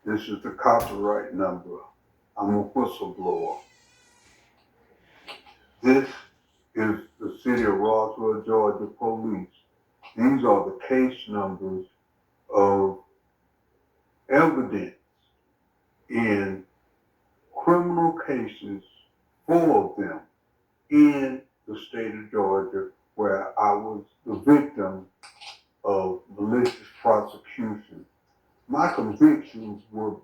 This is the copyright number. I'm a whistleblower. This is the City of Roswell, Georgia Police. These are the case numbers of evidence in criminal cases, 4 of them, in the state of Georgia, where I was the victim of malicious prosecution. My convictions were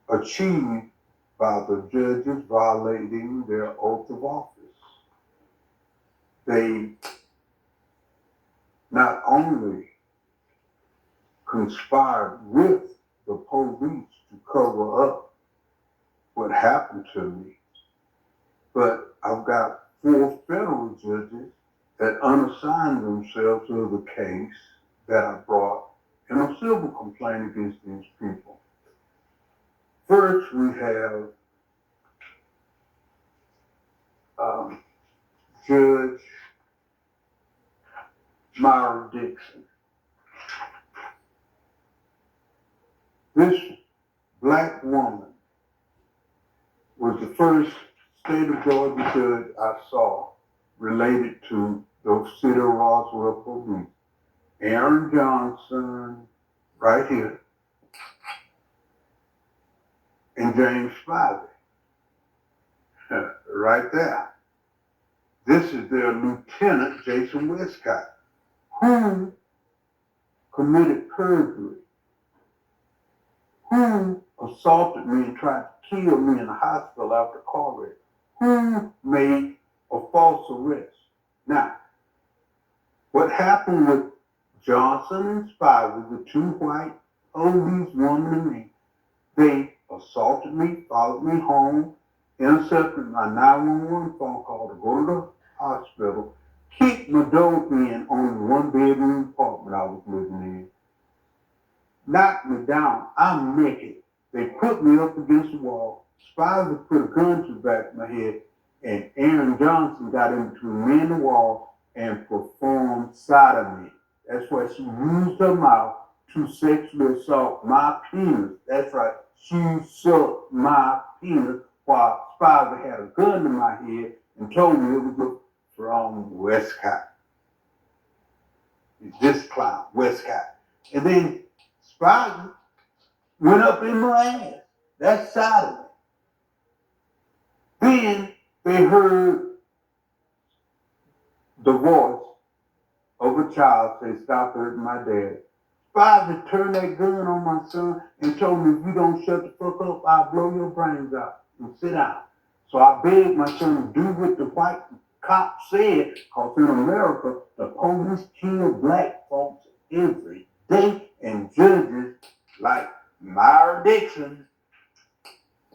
achieved by the judges violating their oath of office. They not only conspired with the police to cover up what happened to me, but I've got 4 federal judges that unassigned themselves to the case that I brought in a civil complaint against these people. First, we have Judge Myra Dixon. This black woman was the first state of Georgia judge I saw related to the City of Roswell police. Aaron Johnson, right here, and James Spivey, right there. This is their Lieutenant, Jason Westcott, who committed perjury, who assaulted me and tried to kill me in the hospital after a car wreck, who made a false arrest. Now, what happened with Johnson and Spivey, the 2 white oldies, woman and me, they assaulted me, followed me home, intercepted my 911 phone call to go to the hospital, kicked my door in on the 1-bedroom apartment I was living in, knocked me down. I'm naked. They put me up against the wall. Spivey put a gun to the back of my head, and Aaron Johnson got in between me and the wall and performed sodomy. That's why she used her mouth to sexually assault my penis. That's right. She sucked my penis while Spivey had a gun to my head and told me it was from Westcott. This clown, Westcott. And then Spivey went up in my ass. That's sodomy. Then they heard the voice of a child say, "Stop hurting my dad." Spivey turned that gun on my son and told me, "If you don't shut the fuck up, I'll blow your brains out and sit down." So I begged my son to do what the white cop said, because in America, the police kill black folks every day, and judges like Myra Dixon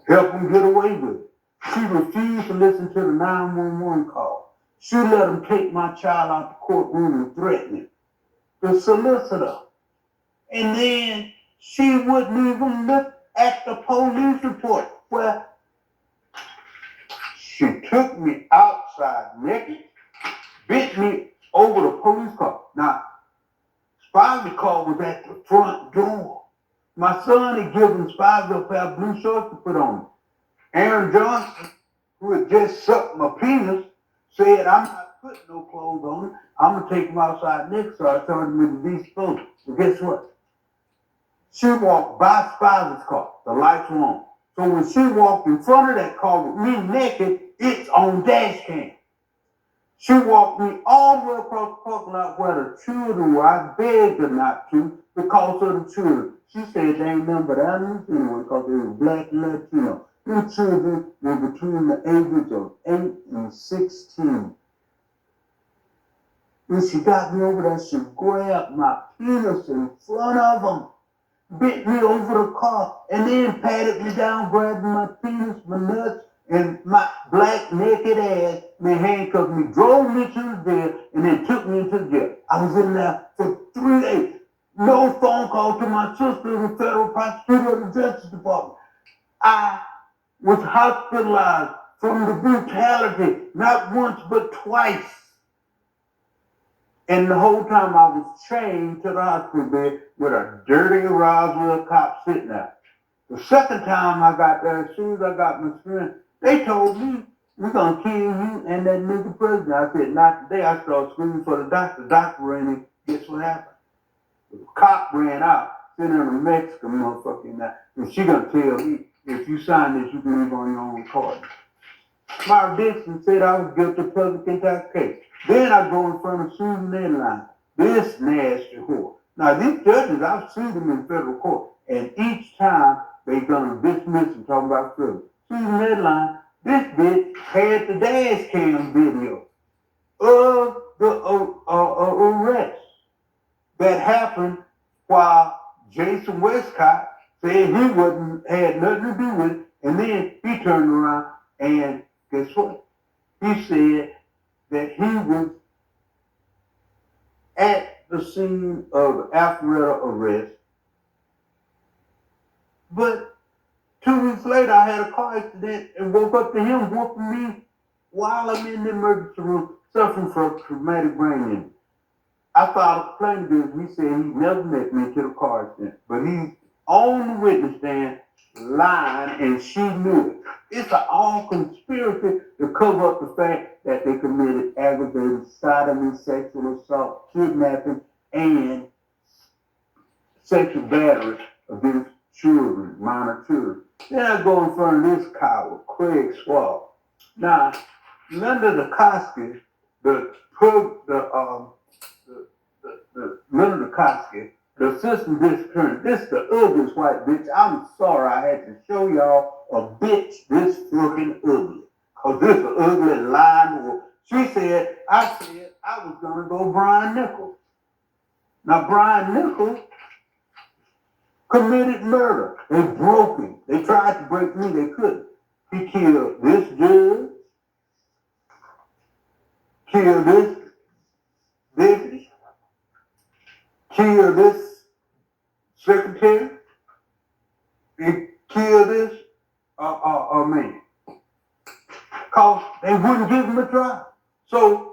help them get away with it. She refused to listen to the 911 call. She let them take my child out the courtroom and threaten him. The solicitor. And then she wouldn't even look at the police report. Well, she took me outside naked, bent me over the police car. Now, Spivey car was at the front door. My son had given Spivey a pair of blue shorts to put on. Aaron Johnson, who had just sucked my penis, said, "I'm not putting no clothes on him. I'm going to take him outside next." So I turned him into these clothes. But guess what? She walked by Spivey's car. The lights were on. So when she walked in front of that car with me naked, it's on dash cam. She walked me all the way across the parking lot where the children were. I begged her not to because of the children. She said they ain't nothing but animals anyway because they were black and Latino. The children were between the ages of 8 and 16. When she got me over there, she grabbed my penis in front of them, bent me over the car, and then patted me down, grabbing my penis, my nuts, and my black naked ass, and they handcuffed me, drove me to the jail, and then took me into the jail. I was in there for 3 days. No phone call to my sister, the federal prosecutor of the Justice Department. I was hospitalized from the brutality, not once but twice. And the whole time I was chained to the hospital bed with a dirty Roswell cop sitting there. The second time I got there, as soon as I got my strength, they told me, we're going to kill you and that nigga president. I said, not today. I started screaming for the doctor. The doctor ran in. Guess what happened? The cop ran out, sitting in a Mexican motherfucker in there. And she going to tell me, if you sign this, you can leave on your own card. Myra Dixon said I was guilty of public intoxication. Then I go in front of Susan Edline, this nasty whore. Now, these judges, I've sued them in federal court, and each time they're going to dismiss and talk about frivolous. Susan Edline, this bitch had the dash cam video of the arrest that happened while Jason Westcott said he had nothing to do with it, and then he turned around and guess what? He said that he was at the scene of the Alpharetta arrest, but 2 weeks later I had a car accident and woke up to him whooping me while I'm in the emergency room suffering from traumatic brain injury. I filed a complaint against him. He said he never met me to the car accident, but he's on the witness stand lying, and she knew it. It's an all conspiracy to cover up the fact that they committed aggravated sodomy, sexual assault, kidnapping, and sexual battery against children, minor children. Then I go in front of this coward, Craig Schwab. Now, Linda Dukowski, Linda Dukowski, the assistant district attorney, this is the ugliest white bitch. I'm sorry I had to show y'all a bitch this fucking ugly. Cause this is an ugly lying whore. She said I was gonna go Brian Nichols. Now Brian Nichols committed murder. They broke him. They tried to break me, they couldn't. He killed this judge, killed this deputy, killed this secretary, and killed this man. Cause they wouldn't give him a trial. So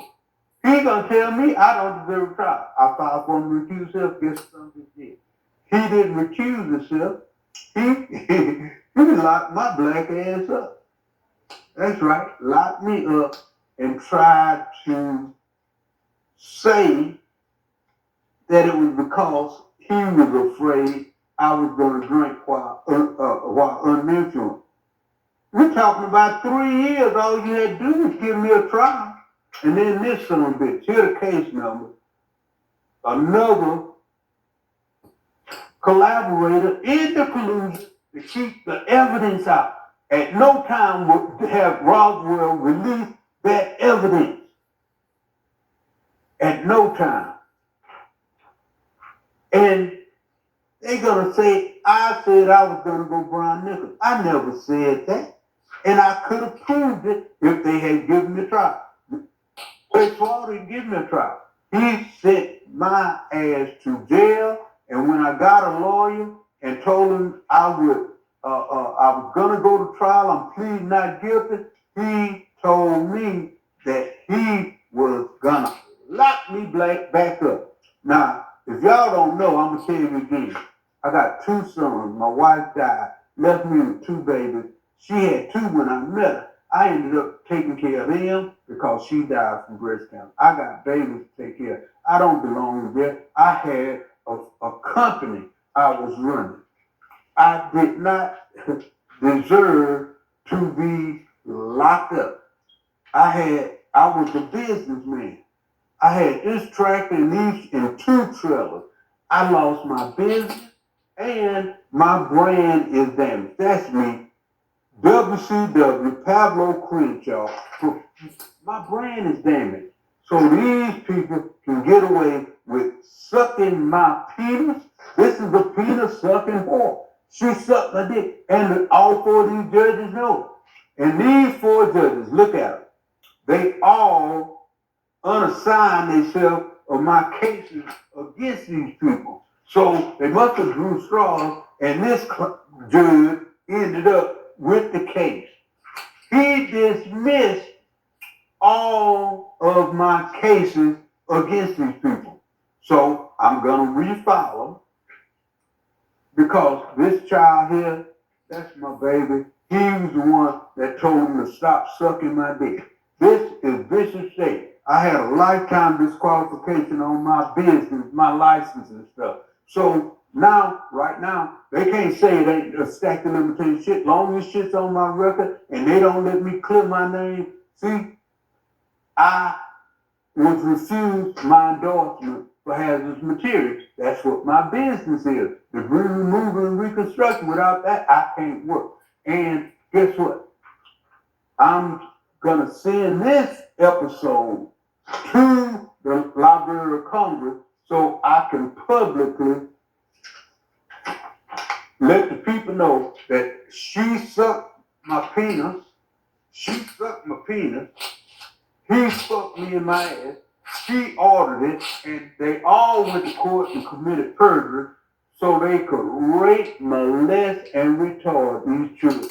he gonna tell me I don't deserve a trial. I filed for him to recuse himself. Guess something he did. He didn't recuse himself. He locked my black ass up. That's right, locked me up and tried to say that it was because he was afraid I was going to drink while under influence. We're talking about 3 years. All you had to do was give me a trial. And then this son of a bitch, here's the case number. Another collaborator in the collusion to keep the evidence out. At no time would have Roswell release that evidence. At no time. And they're going to say, I said I was going to go Brian Nichols. I never said that. And I could have proved it if they had given me a trial. Craig Schwab didn't give me a trial. He sent my ass to jail. And when I got a lawyer and told him I was going to go to trial, I'm pleading not guilty, he told me that he was going to lock me back up. Now, if y'all don't know, I'm going to tell you again. I got 2 sons. My wife died, left me with 2 babies. She had 2 when I met her. I ended up taking care of them because she died from breast cancer. I got babies to take care of. I don't belong there. I had a company I was running. I did not deserve to be locked up. I was a businessman. I had this tractor and 2 trailers. I lost my business and my brand is damaged. That's me. WCW, Pablo Crenshaw. My brand is damaged. So these people can get away with sucking my penis. This is a penis sucking whore. She sucked my dick. And all 4 of these judges know it. And these 4 judges, look at them. They all unassigned themselves of my cases against these people. So they must have drew straws, and this judge ended up with the case. He dismissed all of my cases against these people. So I'm gonna refile because this child here, that's my baby. He was the one that told him to stop sucking my dick. This is vicious state. I had a lifetime disqualification on my business, my license and stuff. So now, right now, they can't say it ain't a statute of limitations shit. Long as shit's on my record and they don't let me clear my name. See, I was refused my endorsement for hazardous materials. That's what my business is. Debris removal and reconstruction. Without that, I can't work. And guess what? I'm gonna send this episode to the Library of Congress so I can publicly let the people know that she sucked my penis. She sucked my penis. He fucked me in my ass. She ordered it, and they all went to court and committed perjury so they could rape, molest, and retard these children.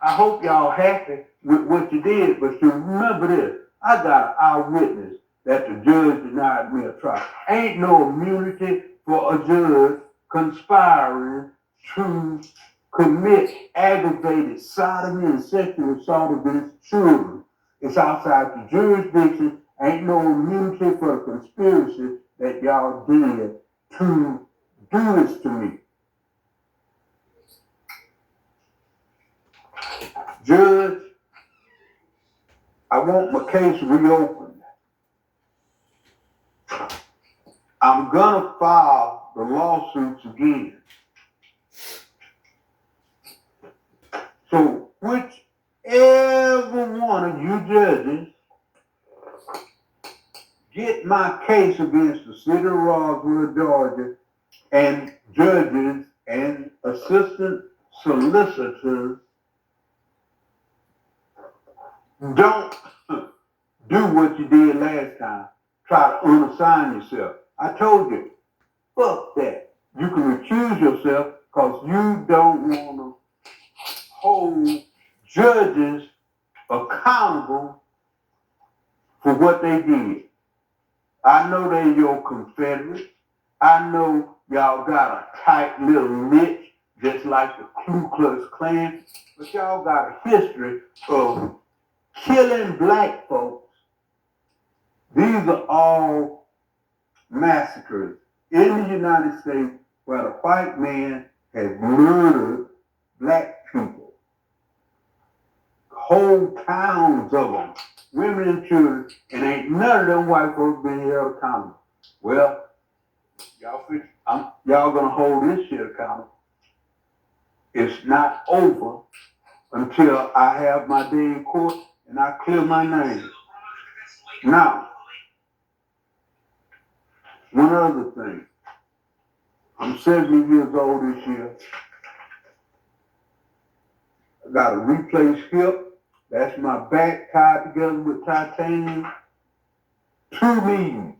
I hope y'all happy with what you did, but you remember this. I got an eyewitness that the judge denied me a trial. Ain't no immunity for a judge conspiring to commit aggravated sodomy and sexual assault against children. It's outside the jurisdiction. Ain't no immunity for the conspiracy that y'all did to do this to me. Judge, I want my case reopened. I'm gonna file the lawsuits again. So whichever one of you judges get my case against the city of Roswell, Georgia, and judges and assistant solicitors, don't do what you did last time. Try to unassign yourself. I told you, fuck that. You can recuse yourself because you don't want to hold judges accountable for what they did. I know they're your Confederates. I know y'all got a tight little niche, just like the Ku Klux Klan, but y'all got a history of killing black folks. These are all massacres in the United States where the white man has murdered black people. Whole towns of them, women and children, and ain't none of them white folks been held accountable. Well, y'all gonna hold this shit accountable. It's not over until I have my day in court and I clear my name. Now, one other thing. I'm 70 years old this year. I got a replaced hip. That's my back tied together with titanium. 2 knees.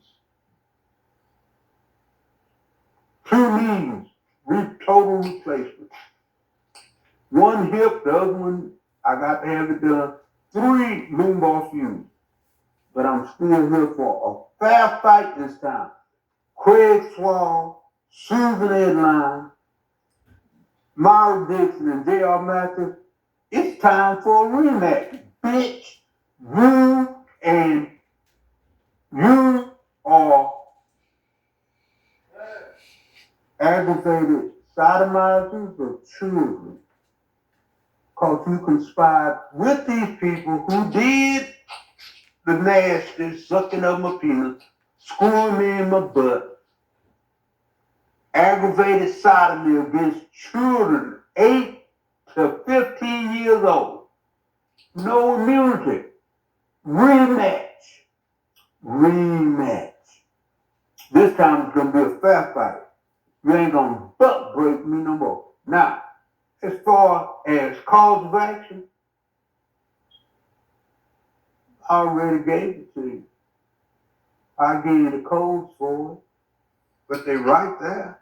2 knees. Total replacement. One hip, the other one, I got to have it done. 3 lumbar fusions. But I'm still here for a fair fight this time. Craig Swall, Susan Edline, Myra Dixon, and J.R. Mathis. It's time for a rematch. Bitch, you are aggravated sodomizers of children. Because you conspired with these people who did the nasty sucking of my penis, screwing me in my butt, aggravated sodomy against children 8 to 15 years old. No immunity. Rematch. This time it's going to be a fair fight. You ain't going to butt break me no more. Now, as far as cause of action, I already gave it to you. I gave you the codes for it, but they right there.